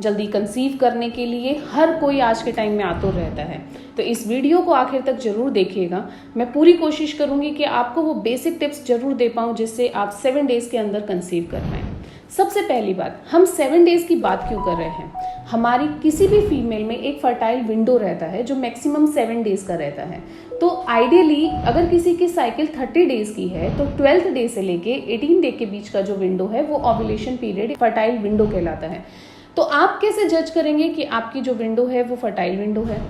जल्दी कंसीव करने के लिए हर कोई आज के टाइम में आतुर रहता है। तो इस वीडियो को आखिर तक जरूर देखिएगा। मैं पूरी कोशिश करूंगी कि आपको वो बेसिक टिप्स जरूर दे पाऊँ जिससे आप 7 डेज के अंदर कंसीव कर पाएँ। सबसे पहली बात, हम 7 डेज की बात क्यों कर रहे हैं? हमारी किसी भी फीमेल में एक फर्टाइल विंडो रहता है जो मैक्सिमम 7 डेज का रहता है। तो आइडियली अगर किसी की साइकिल 30 डेज की है तो 12th डे से लेके 18 डे के बीच का जो विंडो है वो ओव्यूलेशन पीरियड फर्टाइल विंडो कहलाता है। तो आप कैसे जज करेंगे कि आपकी जो विंडो है वो फर्टाइल विंडो है?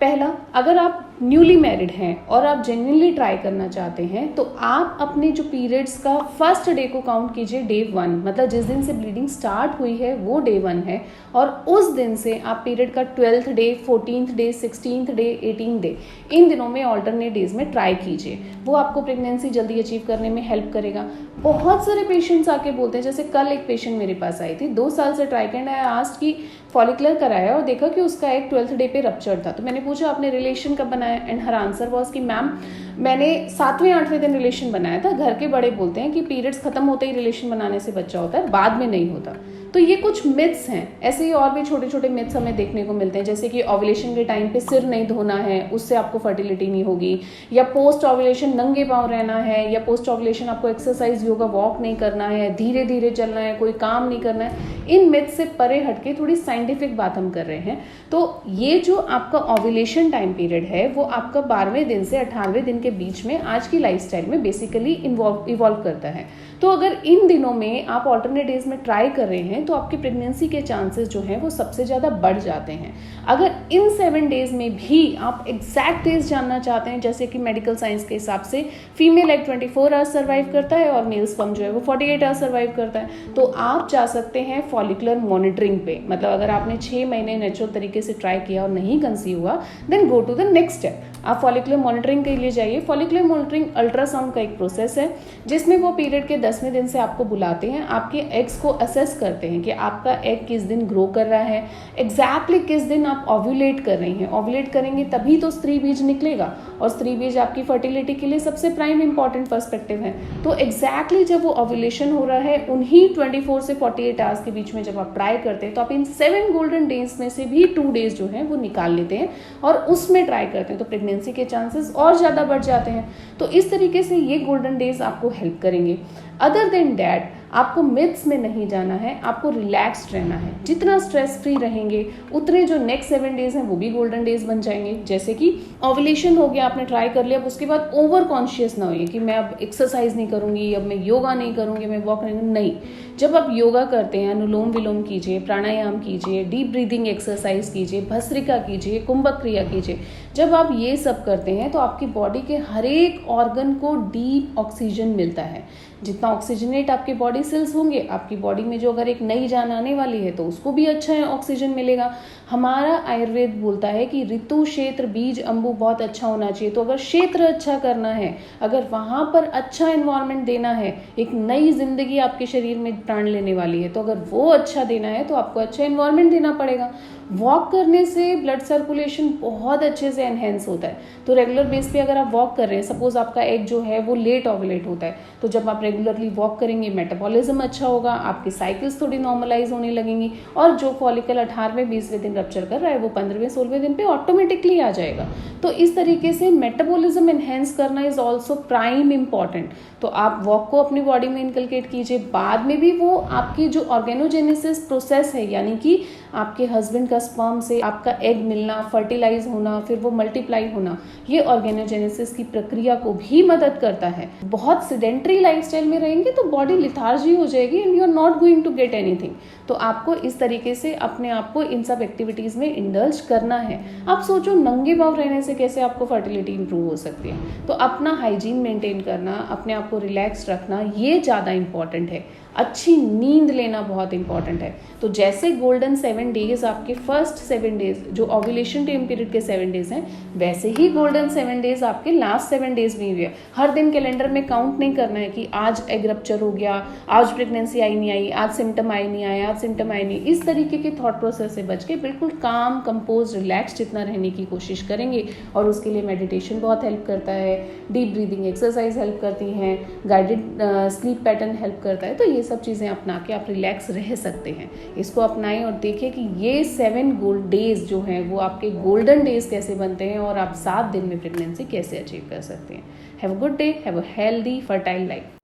पहला, अगर आप न्यूली मैरिड हैं और आप जेन्युइनली ट्राई करना चाहते हैं तो आप अपने जो पीरियड्स का फर्स्ट डे को काउंट कीजिए डे 1, मतलब जिस दिन से ब्लीडिंग स्टार्ट हुई है वो डे 1 है, और उस दिन से आप पीरियड का 12th day, 14th day, 16th day, 18th day, इन दिनों में ऑल्टरनेट डेज में ट्राई कीजिए। वो आपको प्रेगनेंसी जल्दी अचीव करने में हेल्प करेगा। बहुत सारे पेशेंट्स आके बोलते हैं, जैसे कल एक पेशेंट मेरे पास आई थी, 2 साल से ट्राई करना है, आस्ट की फॉलिकुलर कराया और देखा कि उसका एक 12th डे पे रप्चर था। तो मैंने पूछा आपने रिलेशन कब बनाया? एंड हर आंसर वॉज कि मैम मैंने 7वें 8वें दिन रिलेशन बनाया था। घर के बड़े बोलते हैं कि पीरियड्स खत्म होते ही रिलेशन बनाने से बच्चा होता है, बाद में नहीं होता। तो ये कुछ मिथ्स हैं। ऐसे ही और भी छोटे छोटे मिथ्स हमें देखने को मिलते हैं, जैसे कि ओव्यूलेशन के टाइम पे सिर नहीं धोना है, उससे आपको फर्टिलिटी नहीं होगी, या पोस्ट ओव्यूलेशन नंगे पांव रहना है, या पोस्ट ओव्यूलेशन आपको एक्सरसाइज, योगा, वॉक नहीं करना है, धीरे धीरे चलना है, कोई काम नहीं करना है। इन मिथ्स से परे हटके थोड़ी साइंटिफिक बात हम कर रहे हैं। तो ये जो आपका ओव्यूलेशन टाइम पीरियड है वो आपका 12वें दिन से 18वें दिन के बीच में आज की लाइफस्टाइल में बेसिकली इवॉल्व करता है। तो अगर इन दिनों में आप ऑल्टरनेट डेज में ट्राई कर रहे हैं तो आपकी प्रेगनेंसी के चांसेस जो हैं वो सबसे ज़्यादा बढ़ जाते हैं। अगर इन 7 डेज में भी आप एग्जैक्ट डेज जानना चाहते हैं, जैसे कि मेडिकल साइंस के हिसाब से फीमेल एग 24 आवर्स सर्वाइव करता है और मेल स्पर्म जो है वो 48 आवर्स सर्वाइव करता है, तो आप जा सकते हैं फॉलिकुलर मॉनिटरिंग पे। मतलब अगर आपने 6 महीने नेचुरल तरीके से ट्राई किया और नहीं कंसीव हुआ, then go to the next step, आप फॉलिकुलर मॉनिटरिंग के लिए जाइए। फॉलिकुलर मॉनिटरिंग अल्ट्रासाउंड का एक प्रोसेस है जिसमें वो पीरियड के 10वें दिन से आपको बुलाते हैं, आपके एग्स को असेस करते हैं कि आपका एग किस दिन ग्रो कर रहा है, एग्जैक्टली किस दिन आप ओव्यूलेट कर रही हैं। ओव्यूलेट करेंगे तभी तो स्त्री बीज निकलेगा, और स्त्री बीज आपकी फर्टिलिटी के लिए सबसे प्राइम इंपॉर्टेंट पर्सपेक्टिव है। तो एग्जैक्टली जब वो ओव्यूलेशन हो रहा है उन्हीं 24 से 48 आवर्स के बीच में जब आप ट्राई करते हैं तो आप इन 7 गोल्डन डेज में से भी 2 डेज जो हैं वो निकाल लेते हैं और उसमें ट्राई करते हैं, तो प्रेगनेंसी के चांसेस और ज़्यादा बढ़ जाते हैं। तो इस तरीके से ये गोल्डन डेज आपको हेल्प करेंगे। अदर देन डैट आपको मिथ्स में नहीं जाना है, आपको रिलैक्स्ड रहना है। जितना स्ट्रेस फ्री रहेंगे उतने जो नेक्स्ट 7 डेज हैं वो भी गोल्डन डेज बन जाएंगे। जैसे कि ओव्यूलेशन हो गया, आपने ट्राई कर लिया, अब उसके बाद ओवर कॉन्शियस ना होइए कि मैं अब एक्सरसाइज नहीं करूंगी, अब मैं योगा नहीं करूंगी, मैं वॉक नहीं। जब आप योगा करते हैं, अनुलोम विलोम कीजिए, प्राणायाम कीजिए, डीप ब्रीदिंग एक्सरसाइज कीजिए, भस्त्रिका कीजिए, कुंभक क्रिया कीजिए। जब आप ये सब करते हैं तो आपकी बॉडी के हर एक ऑर्गन को डीप ऑक्सीजन मिलता है। जितना ऑक्सीजनेट आपके बॉडी सेल्स होंगे, आपकी बॉडी में जो अगर एक नई जान आने वाली है तो उसको भी अच्छा ऑक्सीजन मिलेगा। हमारा आयुर्वेद बोलता है कि ऋतु, क्षेत्र, बीज, अंबु बहुत अच्छा होना चाहिए। तो अगर क्षेत्र अच्छा करना है, अगर वहां पर अच्छा एनवायरनमेंट देना है, एक नई जिंदगी आपके शरीर में प्राण लेने वाली है, तो अगर वो अच्छा देना है तो आपको अच्छा एनवायरनमेंट देना पड़ेगा। वॉक करने से ब्लड सर्कुलेशन बहुत अच्छे से एनहेंस होता है। तो रेगुलर बेस पे अगर आप वॉक कर रहे हैं, सपोज आपका एग जो है वो लेट ओव्यूलेट होता है, तो जब आप रेगुलरली वॉक करेंगे मेटाबॉलिज्म अच्छा होगा, आपकी साइकिल्स थोड़ी नॉर्मलाइज होने लगेंगी, और जो फॉलिकल 18वें 20वें दिन रप्चर कर रहा है वो 15वें 16वें दिन पे ऑटोमेटिकली आ जाएगा। तो इस तरीके से मेटाबॉलिज्म एनहेंस करना इज ऑल्सो प्राइम इंपॉर्टेंट। तो आप वॉक को अपनी बॉडी में इनकलकेट कीजिए। बाद में भी वो आपकी जो ऑर्गेनोजेनेसिस प्रोसेस है, यानी कि आपके हस्बैंड का स्पर्म से आपका एग मिलना, फर्टिलाइज होना, फिर वो मल्टीप्लाई होना, ये ऑर्गेनोजेनेसिस की प्रक्रिया को भी मदद करता है। बहुत सिडेंट्री लाइफस्टाइल में रहेंगे तो बॉडी लिथार्जी हो जाएगी and you are not going to get anything. तो आपको इस तरीके से अपने आप को इन सब एक्टिविटीज में इंडल्ज करना है। आप सोचो नंगे पांव रहने से कैसे आपको फर्टिलिटी इंप्रूव हो सकती है। तो अपना हाइजीन मेंटेन करना, अपने आप को रिलैक्स रखना, ये ज़्यादा इंपॉर्टेंट है। अच्छी नींद लेना बहुत इंपॉर्टेंट है। तो जैसे गोल्डन 7 डेज आपके फर्स्ट 7 डेज जो ओव्यूलेशन टाइम पीरियड के 7 डेज हैं, वैसे ही गोल्डन 7 डेज आपके लास्ट 7 डेज भी हुए। हर दिन कैलेंडर में काउंट नहीं करना है कि आज एग रप्चर हो गया, आज प्रेगनेंसी आई नहीं आई, आज सिम्टम आई नहीं आया, आज सिम्टम आई नहीं। इस तरीके के थॉट प्रोसेस से बच के बिल्कुल काम, कंपोज, रिलैक्स जितना रहने की कोशिश करेंगे। और उसके लिए मेडिटेशन बहुत हेल्प करता है, डीप ब्रीदिंग एक्सरसाइज हेल्प करती हैं, गाइडेड स्लीप पैटर्न हेल्प करता है। तो ये ये सब चीज़ें अपना के आप रिलैक्स रह सकते हैं। इसको अपनाएं और देखें कि ये 7 गोल्ड डेज जो हैं वो आपके गोल्डन डेज कैसे बनते हैं और आप 7 दिन में प्रेगनेंसी कैसे अचीव कर सकते हैं। Have a good day, have a healthy fertile life.